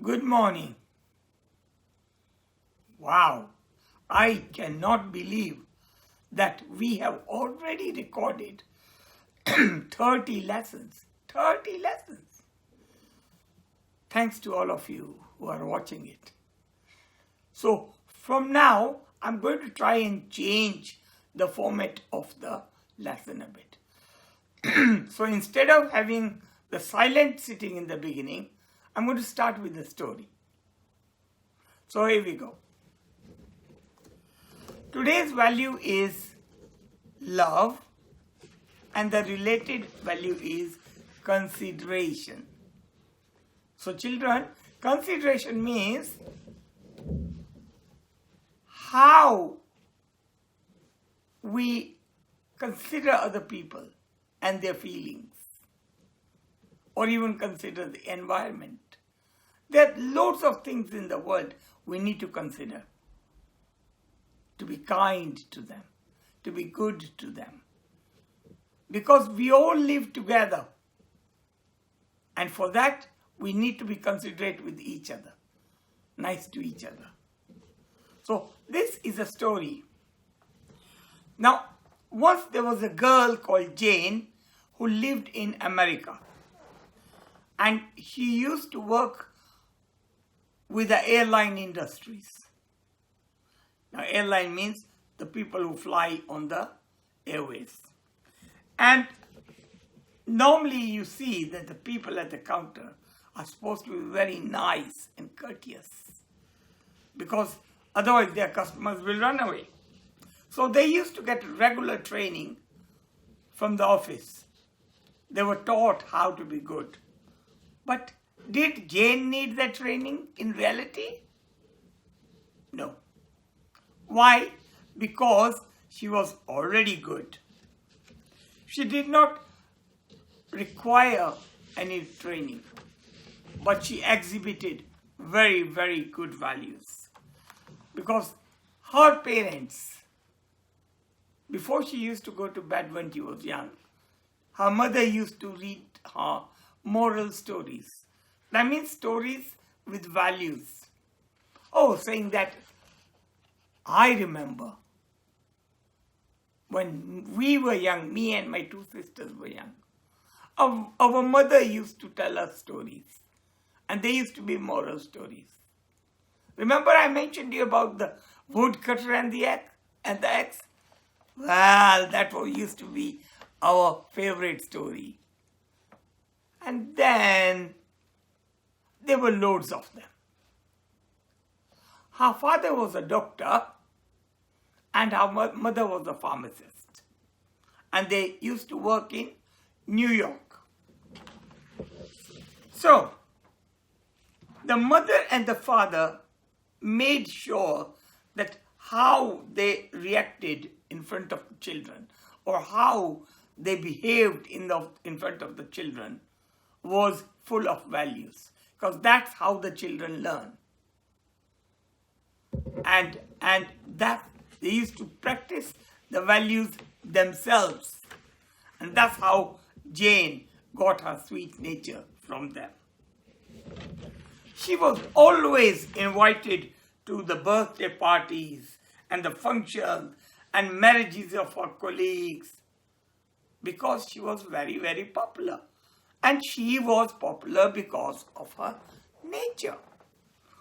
Good morning. Wow, I cannot believe that we have already recorded 30 lessons. 30 lessons. Thanks to all of you who are watching it. So from now, I'm going to try and change the format of the lesson a bit. So instead of having the silent sitting in the beginning, I'm going to start with the story. So here we go. Today's value is love and the related value is consideration. So children, consideration means how we consider other people and their feelings, or even consider the environment. There are loads of things in the world we need to consider. To be kind to them, to be good to them. Because we all live together. And for that, we need to be considerate with each other, nice to each other. So this is a story. Now, once there was a girl called Jane who lived in America. And she used to work with the airline industries. Now, airline means the people who fly on the airways. And normally you see that the people at the counter are supposed to be very nice and courteous, because otherwise their customers will run away. So they used to get regular training from the office. They were taught how to be good. But did Jane need that training in reality? No. Why? Because she was already good. She did not require any training, but she exhibited very, very good values. Because her parents, before she used to go to bed when she was young, her mother used to read her moral stories. That means stories with values. Oh, saying that, I remember when we were young, me and my two sisters were young, our mother used to tell us stories. And they used to be moral stories. Remember I mentioned to you about the woodcutter and the axe? Well, that used to be our favorite story. And then there were loads of them. Her father was a doctor and her mother was a pharmacist. And they used to work in New York. So, the mother and the father made sure that how they reacted in front of the children, or how they behaved in front of the children, was full of values, because that's how the children learn. And that they used to practice the values themselves. And that's how Jane got her sweet nature from them. She was always invited to the birthday parties and the functions and marriages of her colleagues, because she was very, very popular. And she was popular because of her nature.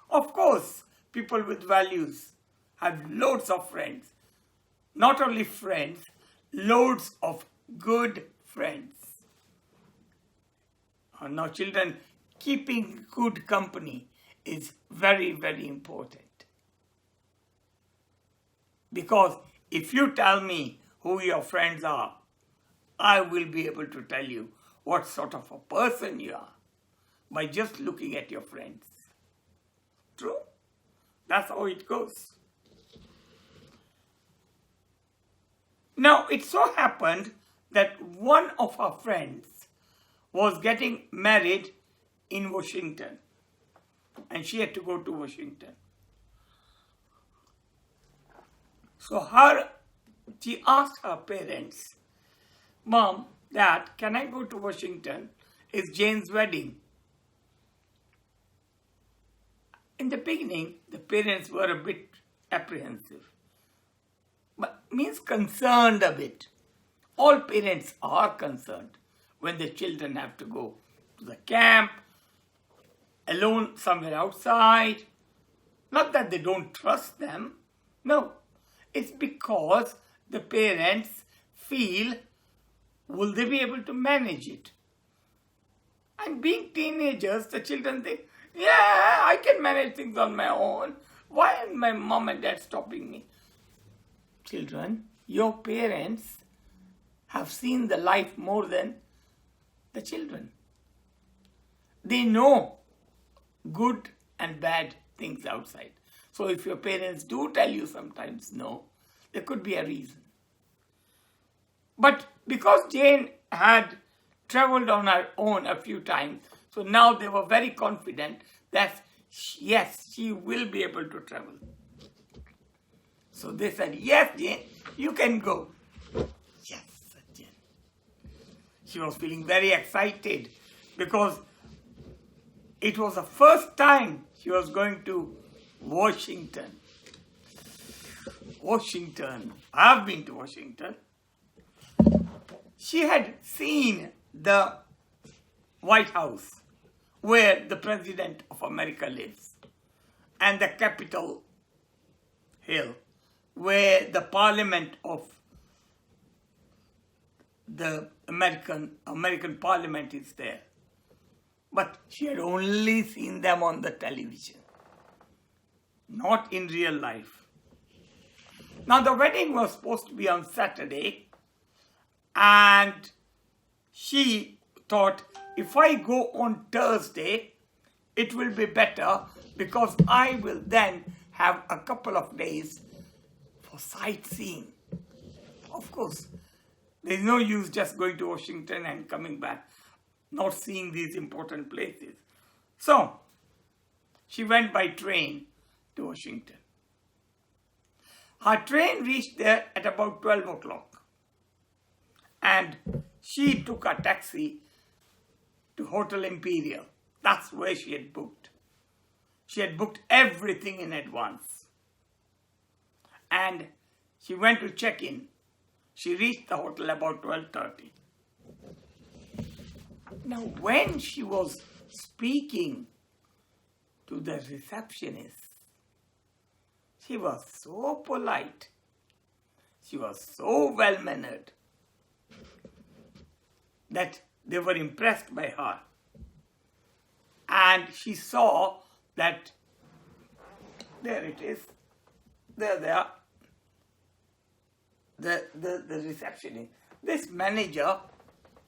Of course, people with values have loads of friends. Not only friends, loads of good friends. Now children, keeping good company is very, very important. Because if you tell me who your friends are, I will be able to tell you what sort of a person you are by just looking at your friends. True? That's how it goes. Now, it so happened that one of her friends was getting married in Washington, and she had to go to Washington. So she asked her parents, Mom, Dad, can I go to Washington? It's Jane's wedding. In the beginning, the parents were a bit apprehensive, but means concerned a bit. All parents are concerned when their children have to go to the camp, alone somewhere outside. Not that they don't trust them. No, it's because the parents feel, will they be able to manage it? And being teenagers, the children think, yeah, I can manage things on my own. Why are my mom and dad stopping me? Children, your parents have seen the life more than the children. They know good and bad things outside. So if your parents do tell you sometimes no, there could be a reason. But because Jane had traveled on her own a few times, so now they were very confident that yes, she will be able to travel. So they said, yes, Jane, you can go. Yes, said Jane. She was feeling very excited because it was the first time she was going to Washington. Washington. I've been to Washington. She had seen the White House where the President of America lives, and the Capitol Hill where the Parliament of the American Parliament is there. But she had only seen them on the television, not in real life. Now the wedding was supposed to be on Saturday, and she thought, if I go on Thursday, it will be better because I will then have a couple of days for sightseeing. Of course, there's no use just going to Washington and coming back, not seeing these important places. So, she went by train to Washington. Her train reached there at about 12 o'clock. And she took a taxi to Hotel Imperial. That's where she had booked. She had booked everything in advance. And she went to check in. She reached the hotel about 12:30. Now, when she was speaking to the receptionist, she was so polite. She was so well-mannered that they were impressed by her. And she saw that, there it is, there they are, the receptionist. This manager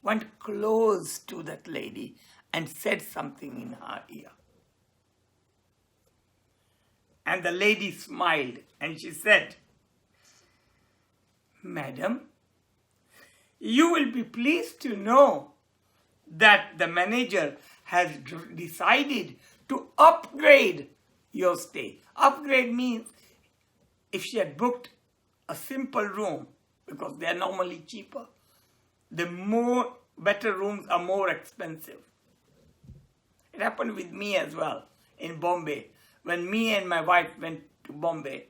went close to that lady and said something in her ear. And the lady smiled and she said, Madam, you will be pleased to know that the manager has decided to upgrade your stay. Upgrade means if she had booked a simple room, because they are normally cheaper, the better rooms are more expensive. It happened with me as well in Bombay. When me and my wife went to Bombay,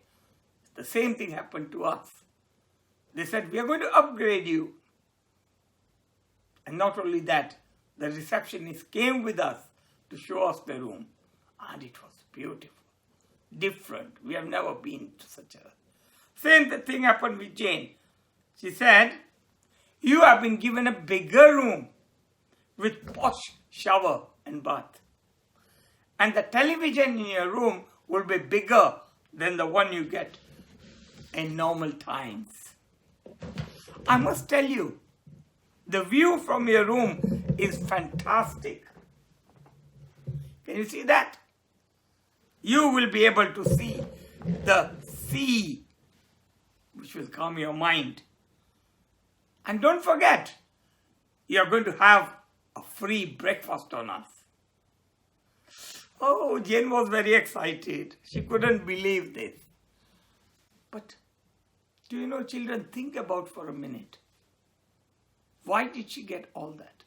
the same thing happened to us. They said, we are going to upgrade you. And not only that, the receptionist came with us to show us the room. And it was beautiful, different. We have never been to such a... Same thing happened with Jane. She said, you have been given a bigger room with posh shower and bath. And the television in your room will be bigger than the one you get in normal times. I must tell you, the view from your room is fantastic. Can you see that? You will be able to see the sea, which will calm your mind. And don't forget, you are going to have a free breakfast on us. Oh, Jane was very excited. She couldn't believe this. But do you know, children, think about for a minute. Why did she get all that?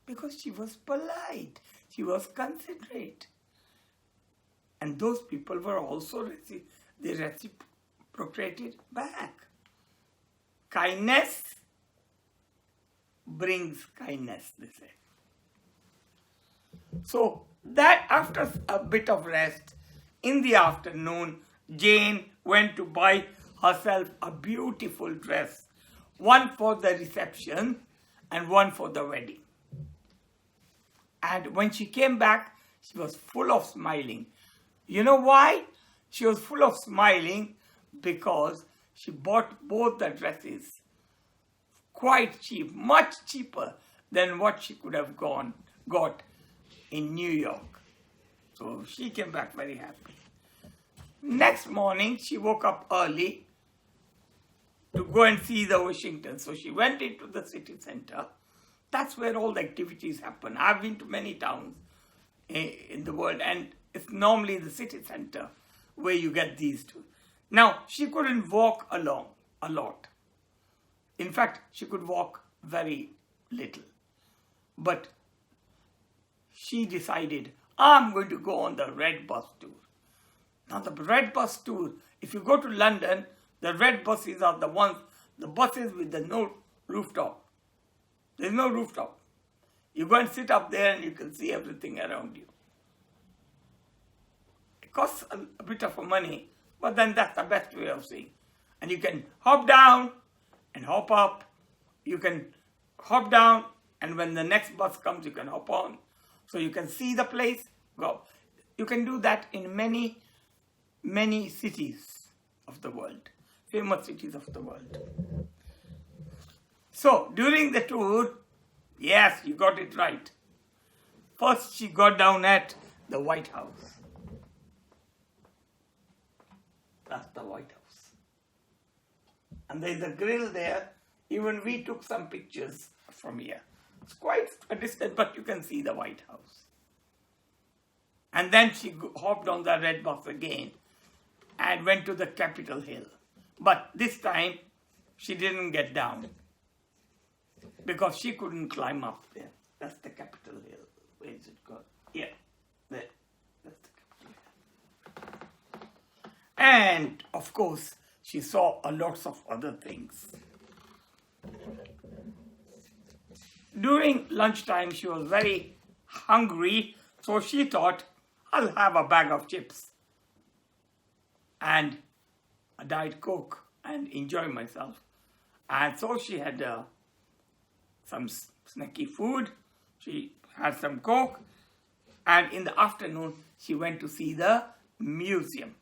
Because she was polite. She was considerate. And those people were also, they reciprocated back. Kindness brings kindness, they say. So that after a bit of rest, in the afternoon, Jane went to buy herself a beautiful dress, one for the reception and one for the wedding. And when she came back, she was full of smiling. You know why? She was full of smiling because she bought both the dresses quite cheap, much cheaper than what she could have got in New York. So she came back very happy. Next morning, she woke up early to go and see the Washington. So she went into the city center. That's where all the activities happen. I've been to many towns in the world, and it's normally the city center where you get these two. Now, she couldn't walk along a lot. In fact, she could walk very little. But she decided, I'm going to go on the red bus tour. Now, the red bus tour, if you go to London, the red buses are the buses with the no rooftop. There's no rooftop. You go and sit up there and you can see everything around you. It costs a bit of money, but then that's the best way of seeing. And you can hop down and hop up. You can hop down, and when the next bus comes, you can hop on. So you can see the place, go. You can do that in many, many cities of the world, famous cities of the world. So during the tour, yes, you got it right. First, she got down at the White House. That's the White House. And there's a grill there. Even we took some pictures from here. It's quite a distance, but you can see the White House. And then she hopped on the red bus again and went to the Capitol Hill. But this time, she didn't get down because she couldn't climb up there. That's the Capitol Hill. Where is it called? Yeah, there. That's the Capitol Hill. And, of course, she saw a lots of other things. During lunchtime, she was very hungry, so she thought, I'll have a bag of chips and a Diet Coke and enjoy myself. And so she had some snacky food, she had some Coke, and in the afternoon, she went to see the museum.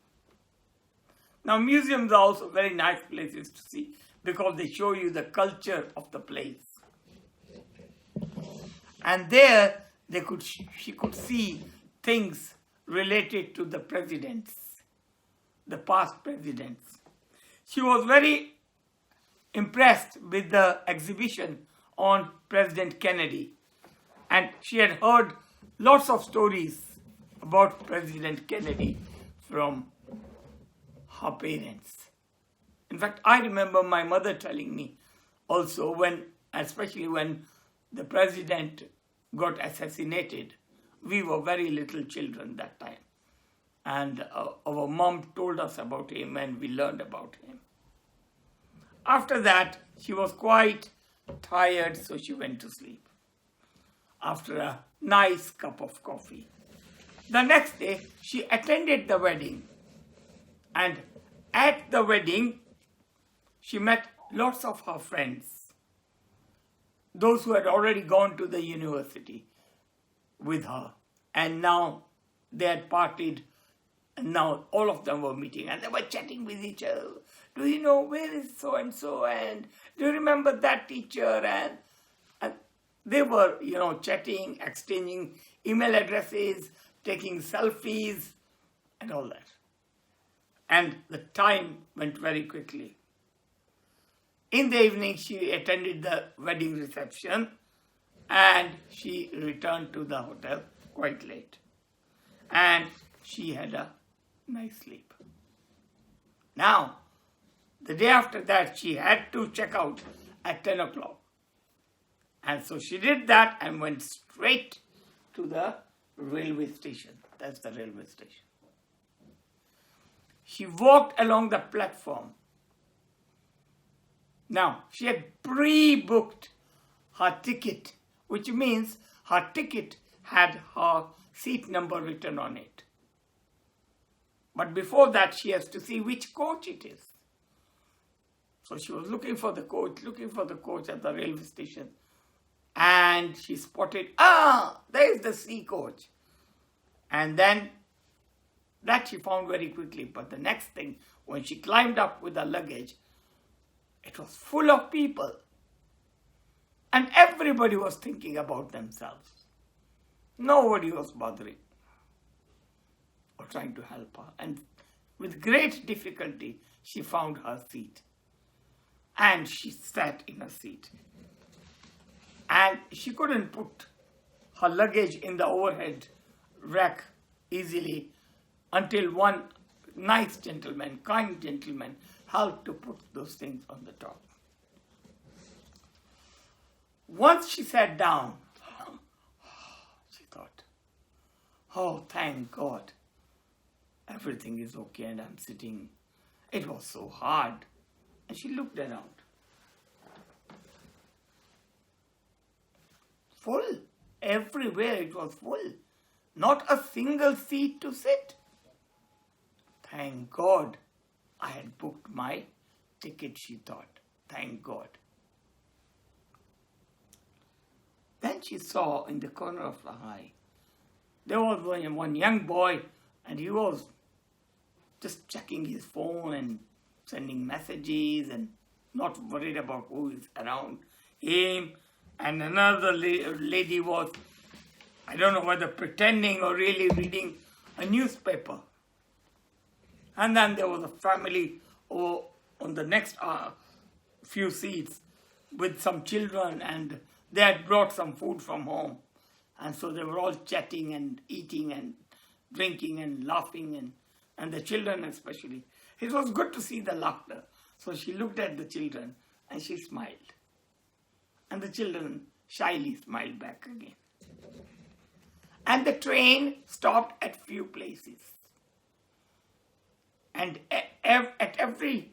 Now, museums are also very nice places to see because they show you the culture of the place. And there, she could see things related to the presidents, the past presidents. She was very impressed with the exhibition on President Kennedy. And she had heard lots of stories about President Kennedy from her parents. In fact, I remember my mother telling me also especially when the president got assassinated, we were very little children that time. And our mom told us about him and we learned about him. After that, she was quite tired, so she went to sleep after a nice cup of coffee. The next day, she attended the wedding. And at the wedding, she met lots of her friends, those who had already gone to the university with her. And now they had parted, and now all of them were meeting, and they were chatting with each other. Do you know where is so-and-so? And do you remember that teacher? And they were, chatting, exchanging email addresses, taking selfies, and all that. And the time went very quickly. In the evening, she attended the wedding reception and she returned to the hotel quite late. And she had a nice sleep. Now, the day after that, she had to check out at 10 o'clock. And so she did that and went straight to the railway station. That's the railway station. She walked along the platform. Now, she had pre-booked her ticket, which means her ticket had her seat number written on it. But before that, she has to see which coach it is. So she was looking for the coach at the railway station. And she spotted, there is the C coach. And then that she found very quickly. But the next thing, when she climbed up with the luggage, it was full of people. And everybody was thinking about themselves. Nobody was bothering or trying to help her. And with great difficulty, she found her seat. And she sat in her seat. And she couldn't put her luggage in the overhead rack easily until one nice gentleman, kind gentleman, helped to put those things on the top. Once she sat down, she thought, oh, thank God, everything is okay and I'm sitting. It was so hard. And she looked around. Full. Everywhere it was full. Not a single seat to sit. Thank God I had booked my ticket, she thought. Thank God. Then she saw in the corner of her eye, there was one young boy, and he was just checking his phone and sending messages and not worried about who is around him. And another lady was, I don't know whether pretending or really reading a newspaper. And then there was a family on the next few seats with some children, and they had brought some food from home. And so they were all chatting and eating and drinking and laughing, and the children especially. It was good to see the laughter. So she looked at the children and she smiled. And the children shyly smiled back again. And the train stopped at few places. And at every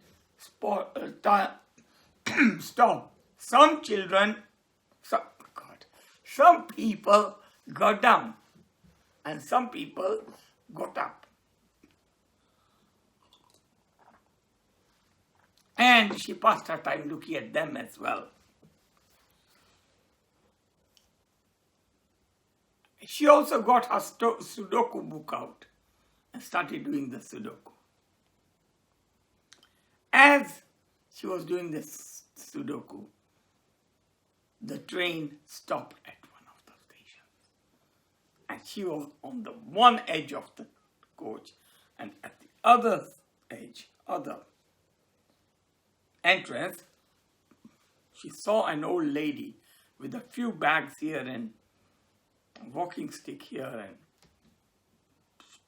stop, some people got down and some people got up. And she passed her time looking at them as well. She also got her Sudoku book out and started doing the Sudoku. As she was doing this Sudoku, the train stopped at one of the stations. And she was on the one edge of the coach, and at the other edge, other entrance, she saw an old lady with a few bags here and a walking stick here, and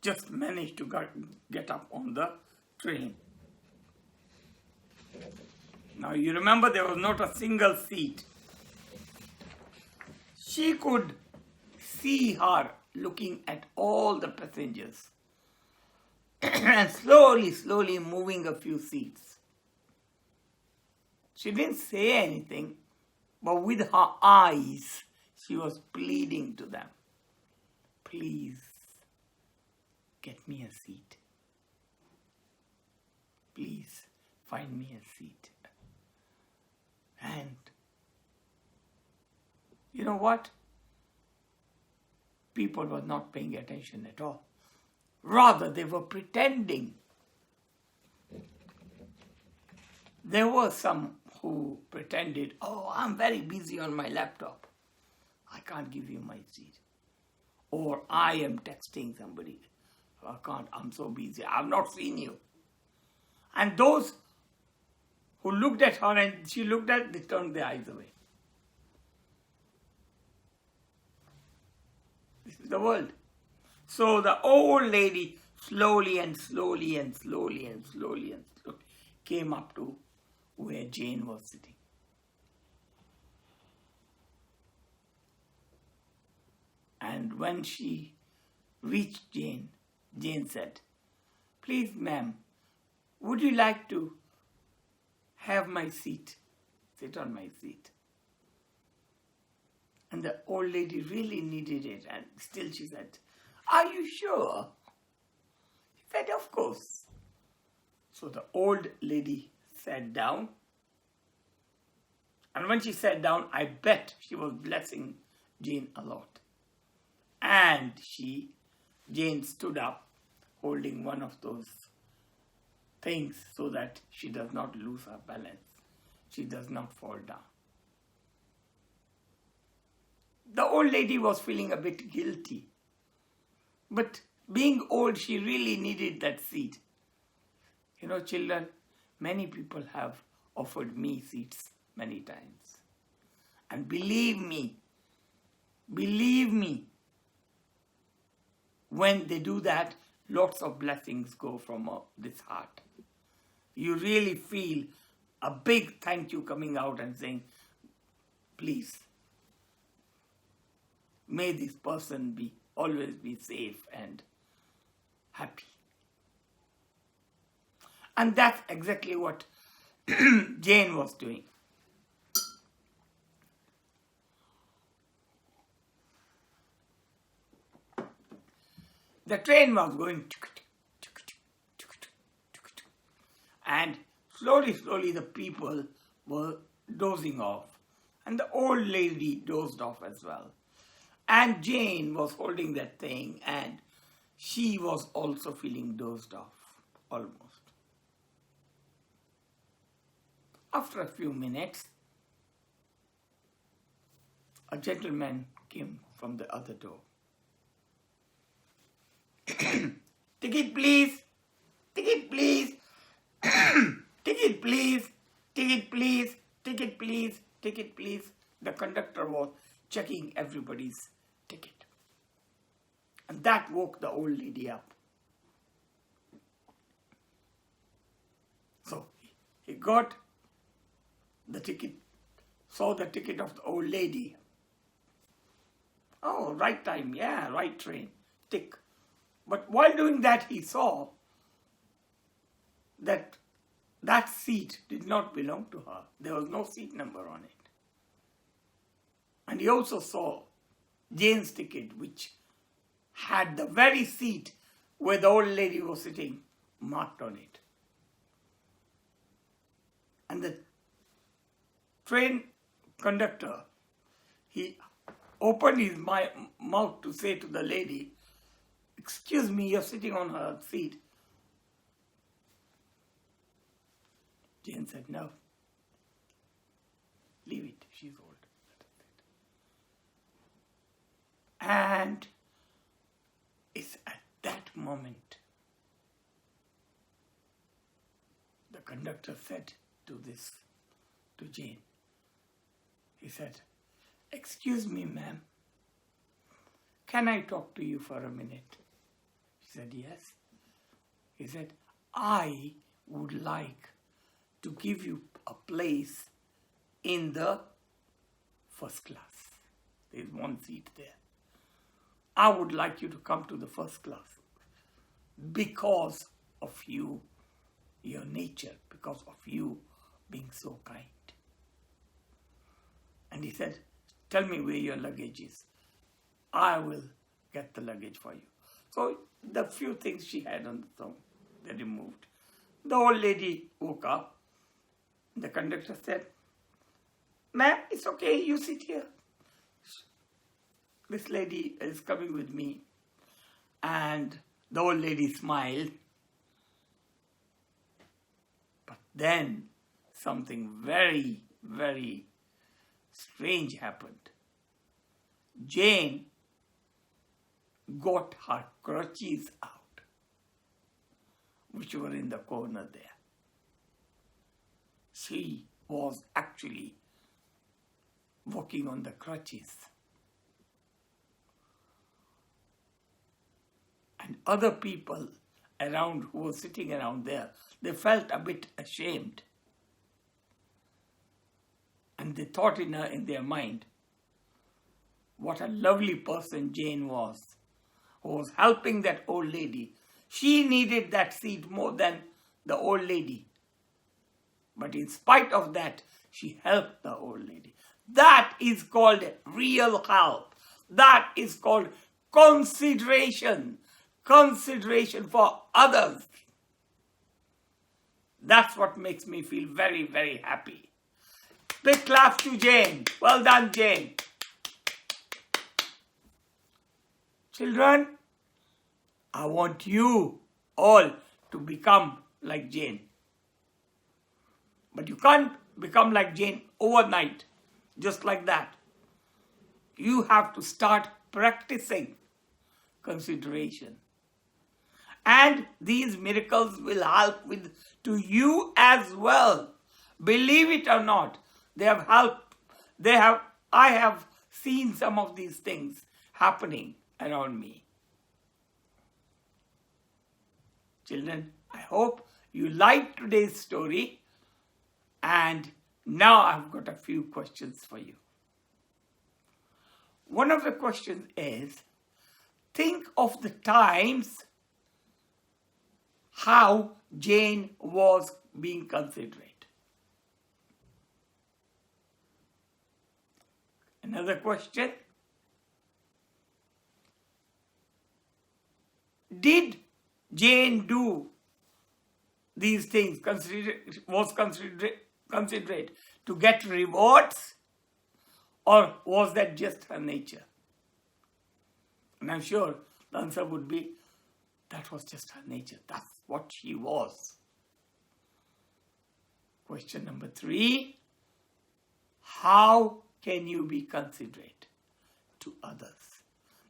just managed to get up on the train. Now you remember there was not a single seat. She could see her looking at all the passengers and slowly moving a few seats. She didn't say anything, but with her eyes, she was pleading to them. Please, get me a seat. Please, find me a seat. And you know what? People were not paying attention at all. Rather, they were pretending. There were some who pretended, oh, I'm very busy on my laptop. I can't give you my seat. Or I am texting somebody. I can't, I'm so busy. I've not seen you. And those who looked at her and she looked at, they turned their eyes away. This is the world. So the old lady slowly came up to where Jane was sitting. And when she reached Jane, Jane said, please, ma'am, would you like to have my seat? Sit on my seat. And the old lady really needed it, and still she said, are you sure? He said, of course. So the old lady sat down. And when she sat down, I bet she was blessing Jane a lot. And Jane stood up, holding one of those things so that she does not lose her balance. She does not fall down. The old lady was feeling a bit guilty. But being old, she really needed that seat. You know, children, many people have offered me seats many times. And believe me, when they do that, lots of blessings go from this heart. You really feel a big thank you coming out and saying, please, may this person always be safe and happy. And that's exactly what Jane was doing. The train was going, and slowly the people were dozing off. And the old lady dozed off as well. And Jane was holding that thing, and she was also feeling dozed off, almost. After a few minutes, a gentleman came from the other door. Ticket please, ticket please, ticket please, ticket please, ticket please, ticket please. The conductor was checking everybody's ticket. And that woke the old lady up. So he got the ticket, saw the ticket of the old lady. Oh, right time, yeah, right train, tick. But while doing that, he saw that that seat did not belong to her. There was no seat number on it. And he also saw Jane's ticket, which had the very seat where the old lady was sitting marked on it. And the train conductor, he opened his mouth to say to the lady, excuse me, you're sitting on her seat. Jane said, no. Leave it, she's old. And it's at that moment the conductor said to Jane, he said, excuse me, ma'am, can I talk to you for a minute? She said, yes. He said, I would like to give you a place in the first class. There's one seat there. I would like you to come to the first class because of you, your nature, because of you being so kind. And he said, tell me where your luggage is. I will get the luggage for you. So the few things she had on the thumb, they removed. The old lady woke up. The conductor said, ma'am, it's okay, you sit here. This lady is coming with me. And the old lady smiled. But then something very, very strange happened. Jane got her crutches out, which were in the corner there. She was actually walking on the crutches. And other people around who were sitting around there, they felt a bit ashamed. And they thought in their mind, what a lovely person Jane was, who was helping that old lady. She needed that seat more than the old lady. But in spite of that, she helped the old lady. That is called real help. That is called consideration. Consideration for others. That's what makes me feel very, very happy. Big clap to Jane. Well done, Jane. Children, I want you all to become like Jane. But you can't become like Jane overnight, just like that. You have to start practicing consideration. And these miracles will help to you as well. Believe it or not, they have helped. I have seen some of these things happening around me. Children, I hope you liked today's story. And now I've got a few questions for you. One of the questions is, think of the times how Jane was being considerate. Another question, did Jane do these things, considerate to get rewards, or was that just her nature? And I'm sure the answer would be, that was just her nature. That's what she was. Question number 3, how can you be considerate to others?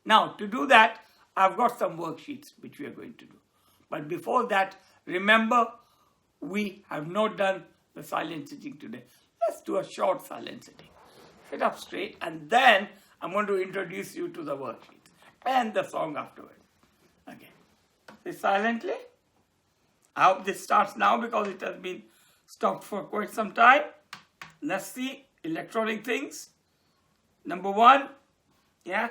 Now, to do that, I've got some worksheets which we are going to do. But before that, remember, we have not done the silent sitting today. Let's do a short silent sitting. Sit up straight, and then I'm going to introduce you to the worksheets and the song afterwards. Okay. Sit silently. I hope this starts now because it has been stopped for quite some time. Let's see electronic things. Number 1. Yeah.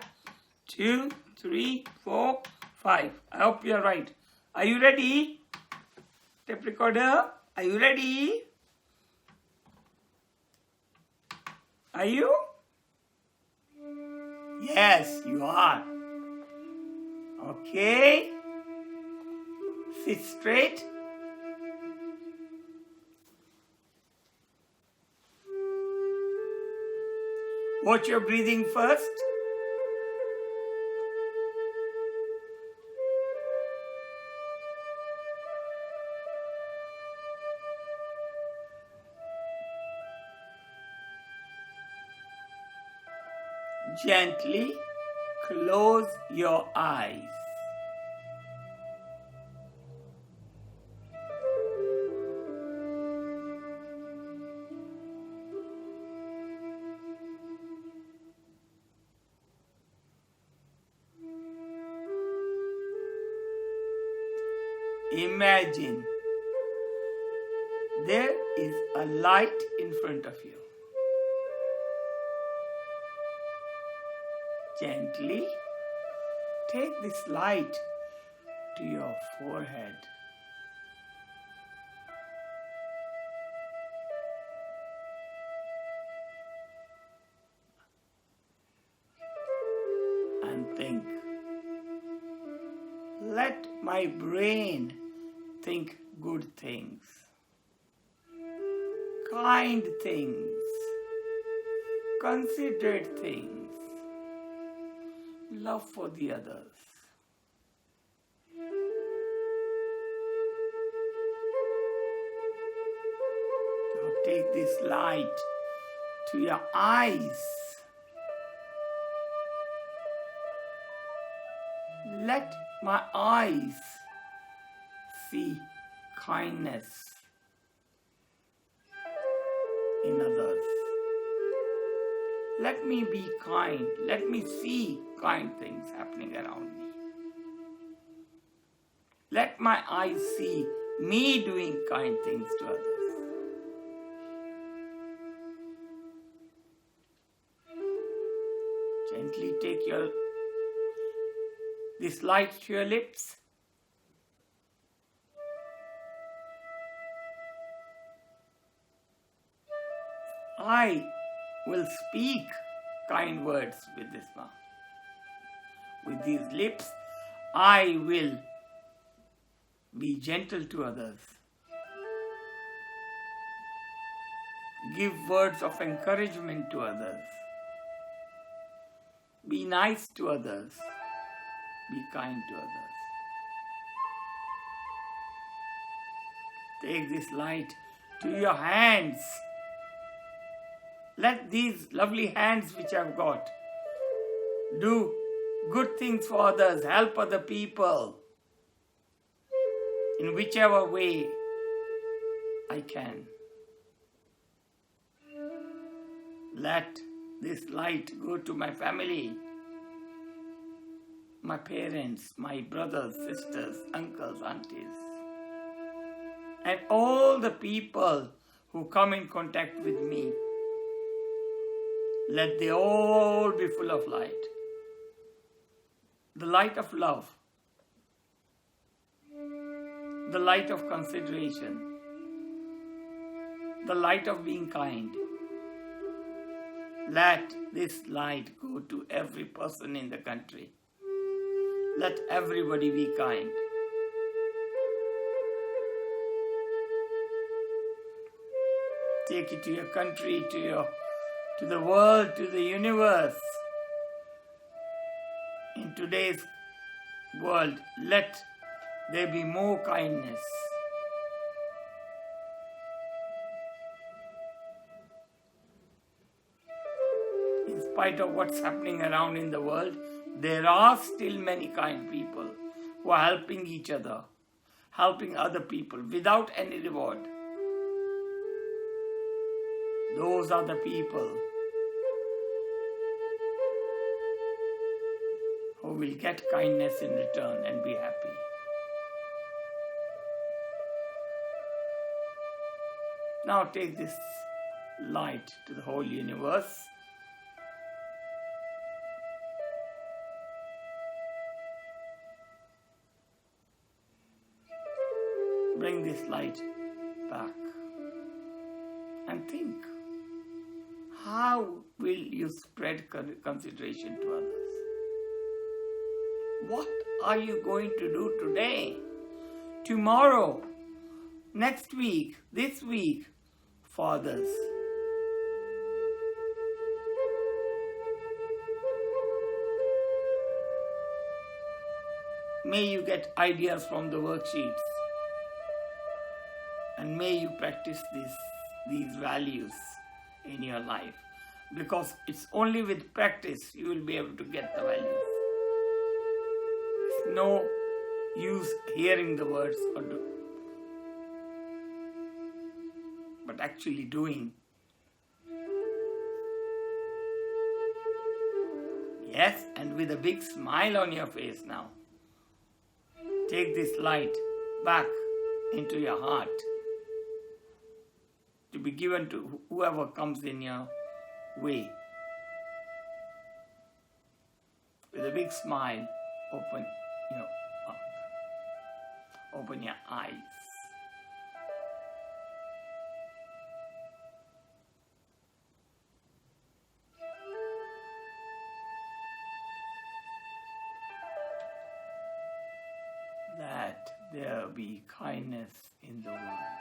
2, 3, 4, 5. I hope you're right. Are you ready? Tape recorder, are you ready? Are you? Yes, you are. Okay. Sit straight. Watch your breathing first. Gently close your eyes. Imagine there is a light in front of you. Gently take this light to your forehead. And think, let my brain think good things, kind things, considerate things, love for the others. Now take this light to your eyes. Let my eyes see kindness in others. Let me be kind. Let me see kind things happening around me. Let my eyes see me doing kind things to others. Gently take this light to your lips. I will speak kind words with this mouth. With these lips, I will be gentle to others. Give words of encouragement to others. Be nice to others. Be kind to others. Take this light to your hands. Let these lovely hands which I've got do good things for others, help other people in whichever way I can. Let this light go to my family, my parents, my brothers, sisters, uncles, aunties, and all the people who come in contact with me. Let they all be full of light. The light of love, the light of consideration, the light of being kind. Let this light go to every person in the country. Let everybody be kind. Take it to your country, to the world, to the universe. In today's world, let there be more kindness. In spite of what's happening around in the world, there are still many kind people who are helping each other, helping other people without any reward. Those are the people who will get kindness in return and be happy. Now take this light to the whole universe. Bring this light back and think, how will you spread consideration to others? What are you going to do today, tomorrow, next week, this week for others? May you get ideas from the worksheets, and may you practice these values in your life, because it's only with practice you will be able to get the values. It's no use hearing the words but actually doing. Yes, and with a big smile on your face now. Take this light back into your heart to be given to whoever comes in your way. With a big smile, open your mouth, open your eyes. Let there be kindness in the world.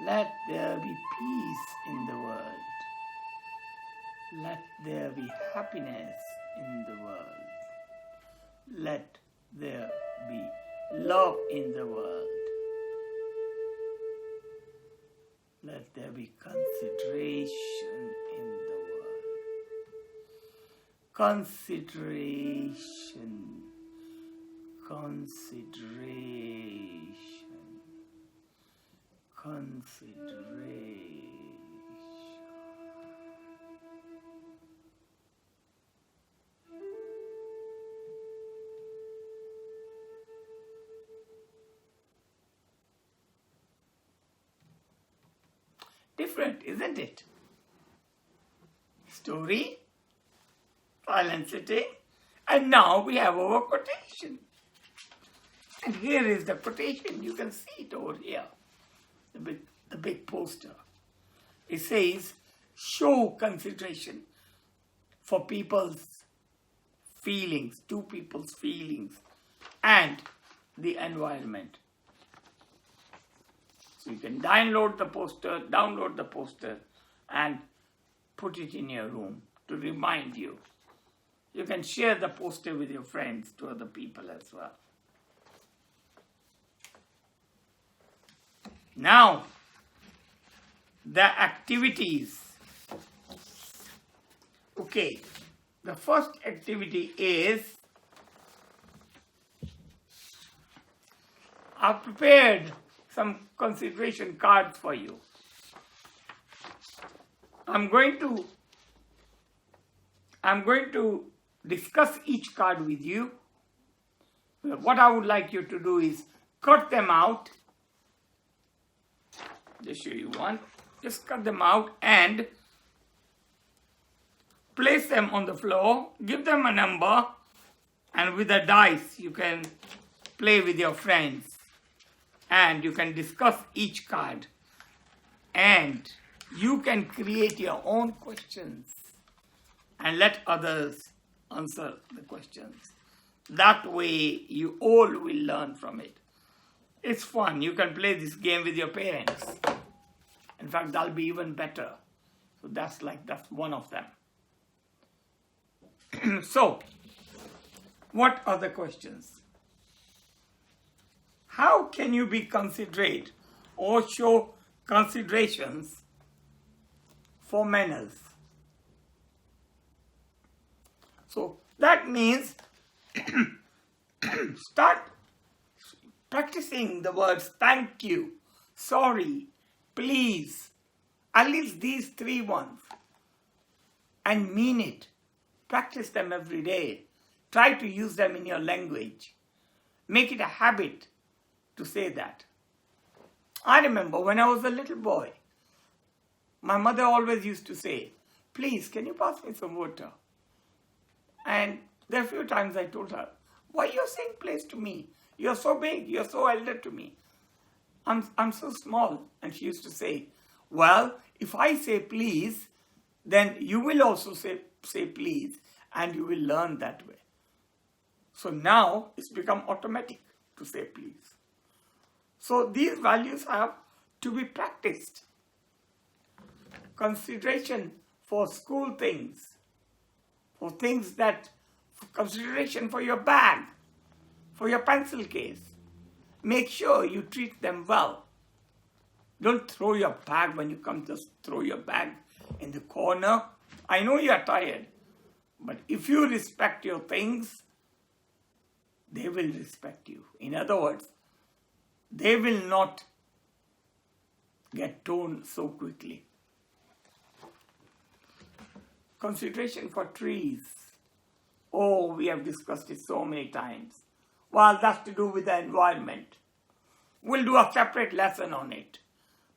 Let there be peace in the world. Let there be happiness in the world. Let there be love in the world. Let there be consideration in the world. Consideration. Consideration. Consideration. Different, isn't it? Story, silent sitting, and now we have our quotation. And here is the quotation. You can see it over here. The big poster. It says, show consideration for people's feelings, to people's feelings, and the environment. So you can download the poster, and put it in your room to remind you. You can share the poster with your friends, to other people as well. Now, the activities. Okay, the first activity is, I've prepared some consideration cards for you. I'm going to discuss each card with you. What I would like you to do is cut them out. Just show you one. Just cut them out and place them on the floor. Give them a number, and with a dice you can play with your friends, and you can discuss each card, and you can create your own questions and let others answer the questions. That way you all will learn from it. It's fun. You can play this game with your parents. In fact, that'll be even better. So that's one of them. So, what are the questions? How can you be considerate or show considerations for manners? So that means start practicing the words thank you, sorry, please, at least these 3 ones, and mean it. Practice them every day. Try to use them in your language. Make it a habit to say that. I remember when I was a little boy, my mother always used to say, please, can you pass me some water? And there are a few times I told her, why are you saying please to me? You're so big, you're so elder to me. I'm so small. And she used to say, well, if I say please, then you will also say please, and you will learn that way. So now it's become automatic to say please. So these values have to be practiced. Consideration for school things, for consideration for your bag, for your pencil case. Make sure you treat them well. Don't throw your bag when you come, just throw your bag in the corner. I know you are tired, but if you respect your things, they will respect you. In other words, they will not get torn so quickly. Consideration for trees. Oh, we have discussed it so many times. Well, that's to do with the environment. We'll do a separate lesson on it.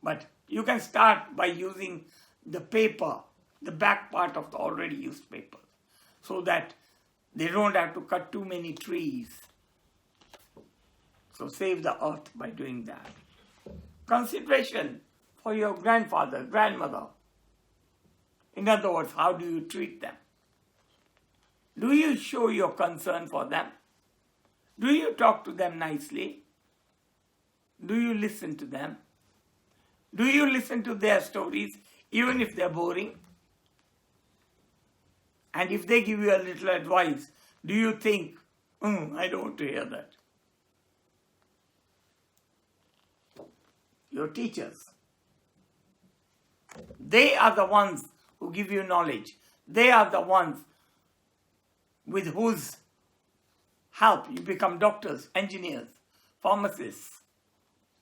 But you can start by using the paper, the back part of the already used paper, so that they don't have to cut too many trees. So save the earth by doing that. Consideration for your grandfather, grandmother. In other words, how do you treat them? Do you show your concern for them? Do you talk to them nicely? Do you listen to them? Do you listen to their stories, even if they're boring? And if they give you a little advice, do you think, I don't want to hear that? Your teachers, they are the ones who give you knowledge. They are the ones with whose help you become doctors, engineers, pharmacists,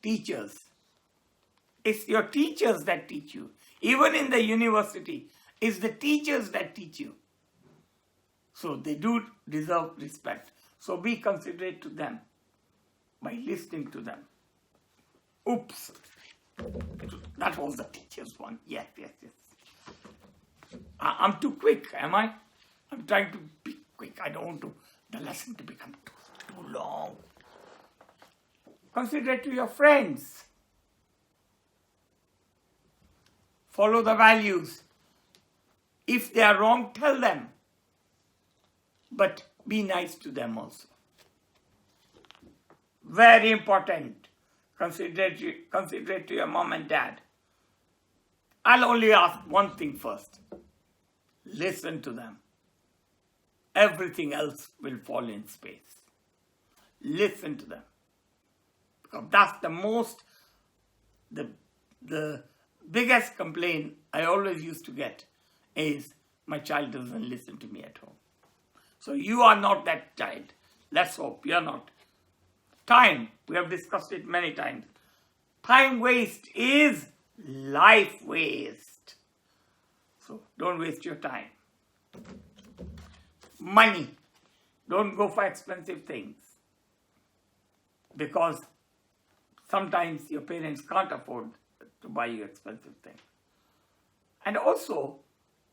teachers. It's your teachers that teach you. Even in the university, it's the teachers that teach you. So they do deserve respect. So be considerate to them by listening to them. Oops. That was the teacher's one. Yes. I'm too quick, am I? I'm trying to be quick. I don't want the lesson to become too long. Consider to your friends. Follow the values. If they are wrong, tell them. But be nice to them also. Very important. Consider it to your mom and dad. I'll only ask one thing first. Listen to them. Everything else will fall in space. Listen to them. Because that's the biggest complaint I always used to get is my child doesn't listen to me at home. So you are not that child. Let's hope you're not. Time, we have discussed it many times. Time waste is life waste. So don't waste your time. Money, don't go for expensive things. Because sometimes your parents can't afford to buy you expensive things. And also,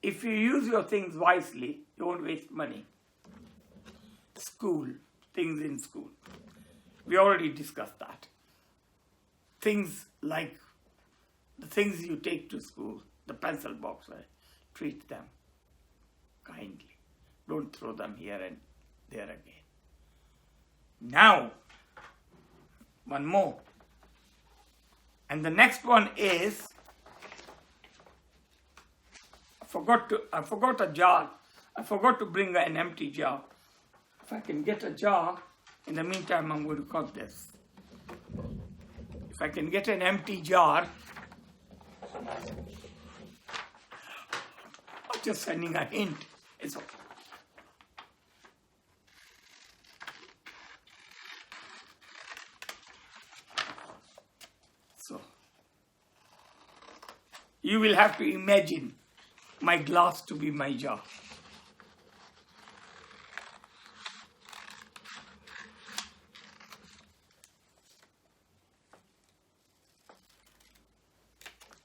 if you use your things wisely, you won't waste money. School, things in school. We already discussed that. Things like the things you take to school, the pencil box, treat them kindly. Don't throw them here and there again. Now, one more. And the next one is, I forgot a jar. I forgot to bring an empty jar. If I can get a jar, in the meantime, I'm going to cut this. If I can get an empty jar, I'm just sending a hint. It's okay. So, you will have to imagine my glass to be my jar.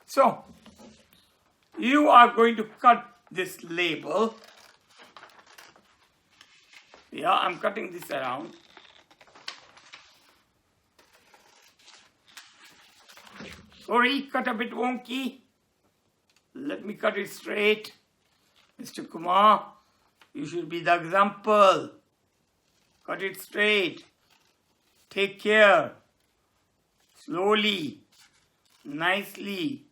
So, you are going to cut this label. Yeah, I'm cutting this around. Sorry, cut a bit wonky. Let me cut it straight. Mr. Kumar, you should be the example. Cut it straight. Take care. Slowly. Nicely.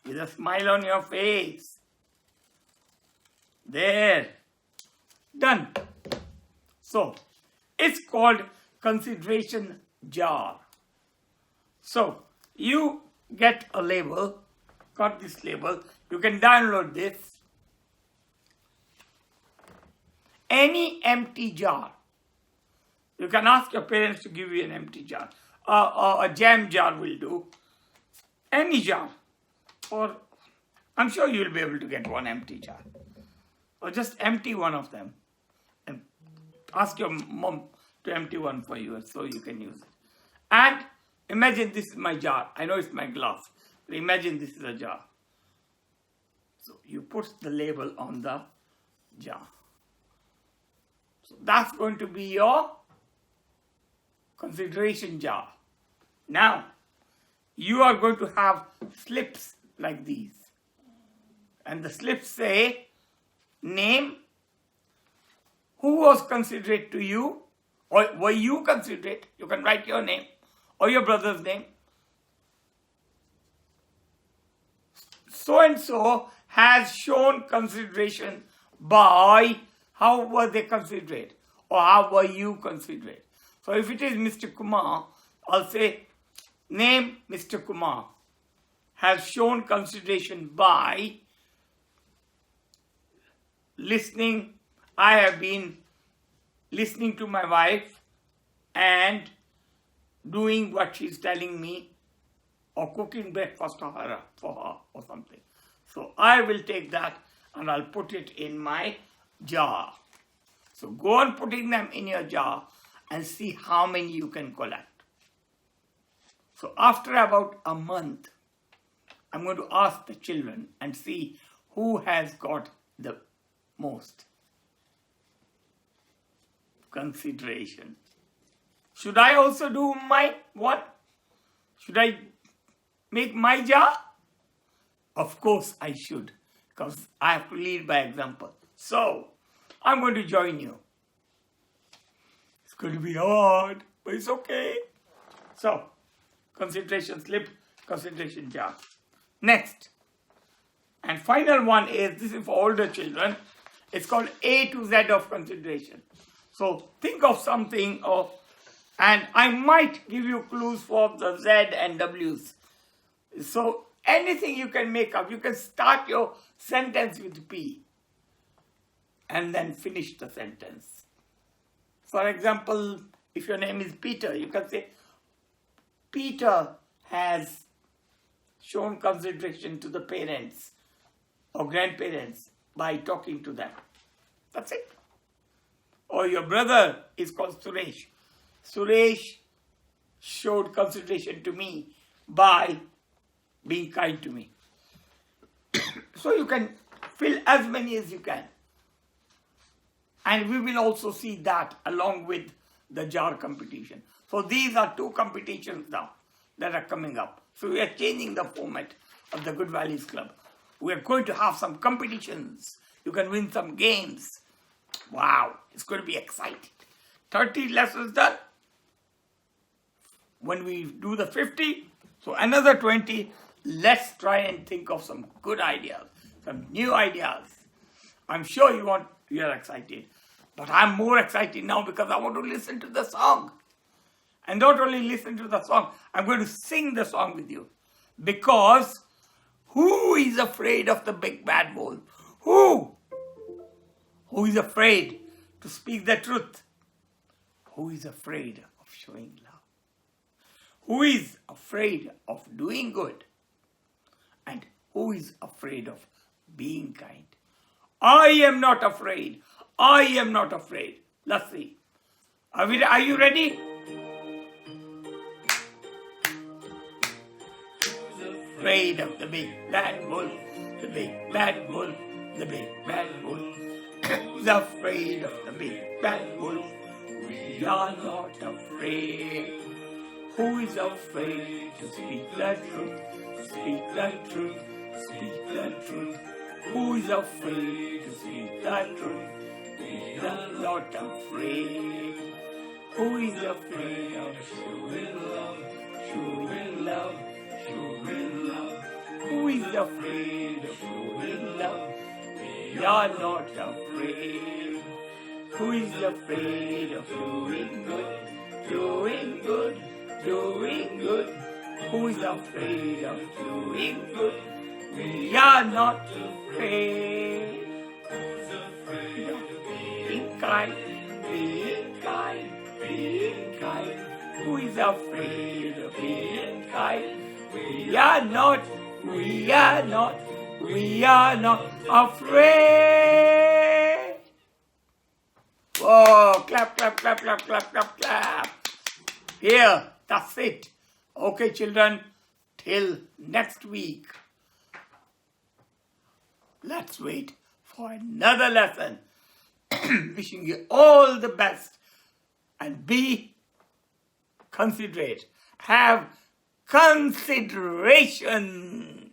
With a smile on your face. There. Done. So, it's called consideration jar. So, you get a label, cut this label, you can download this. Any empty jar. You can ask your parents to give you an empty jar. A jam jar will do. Any jar. Or I'm sure you'll be able to get one empty jar. Or just empty one of them. And ask your mom to empty one for you so you can use it. And imagine this is my jar. I know it's my glass. But imagine this is a jar. So you put the label on the jar. So that's going to be your consideration jar. Now, you are going to have slips like these. And the slips say, name, who was considerate to you, or were you considerate? You can write your name or your brother's name. So and so has shown consideration by, how were they considerate? Or how were you considerate? So if it is Mr. Kumar, I'll say, name Mr. Kumar has shown consideration by listening. I have been listening to my wife and doing what she's telling me, or cooking breakfast for her or something. So I will take that and I'll put it in my jar. So go on putting them in your jar and see how many you can collect. So after about a month, I'm going to ask the children and see who has got the most consideration. Should I also do my what? Should I make my jar? Of course I should, because I have to lead by example. So, I'm going to join you. It's going to be hard, but it's okay. So, concentration slip, concentration jar. Next, and final one is, this is for older children, it's called A to Z of concentration. So, think of something of, and I might give you clues for the Z and W's. So, anything you can make up, you can start your sentence with P and then finish the sentence. For example, if your name is Peter, you can say, Peter has shown consideration to the parents or grandparents by talking to them. That's it. Or your brother is called Suresh. Suresh showed consideration to me by being kind to me. So you can fill as many as you can. And we will also see that along with the jar competition. So these are two competitions now that are coming up. So we are changing the format of the Good Values Club. We are going to have some competitions. You can win some games. Wow, it's going to be exciting. 30 lessons done. When we do the 50, so another 20, let's try and think of some good ideas, some new ideas. I'm sure you are excited. But I'm more excited now because I want to listen to the song. And not only listen to the song, I'm going to sing the song with you. Because who is afraid of the big bad wolf? Who? Who is afraid to speak the truth? Who is afraid of showing love? Who is afraid of doing good? And who is afraid of being kind? I am not afraid. I am not afraid. Let's see. Are you ready? Afraid of the big bad wolf, the big bad wolf, the big bad wolf. Who's afraid of the big bad wolf? We are not afraid. Who is afraid to speak the truth? Speak the truth, speak the truth. Who is afraid to speak the truth? We are not afraid. Who is afraid of showing love, showing love, showing love? Who is afraid of showing love? We are not afraid. Who is afraid of doing good, doing good, doing good? Who is afraid of doing good? We are not afraid. Who's afraid of being kind, being kind, being kind? Who is afraid of being kind? We are not afraid. Whoa, clap, clap, clap, clap, clap, clap, clap. Here, that's it. Okay, children, till next week. Let's wait for another lesson. Wishing you all the best and be considerate. Have consideration.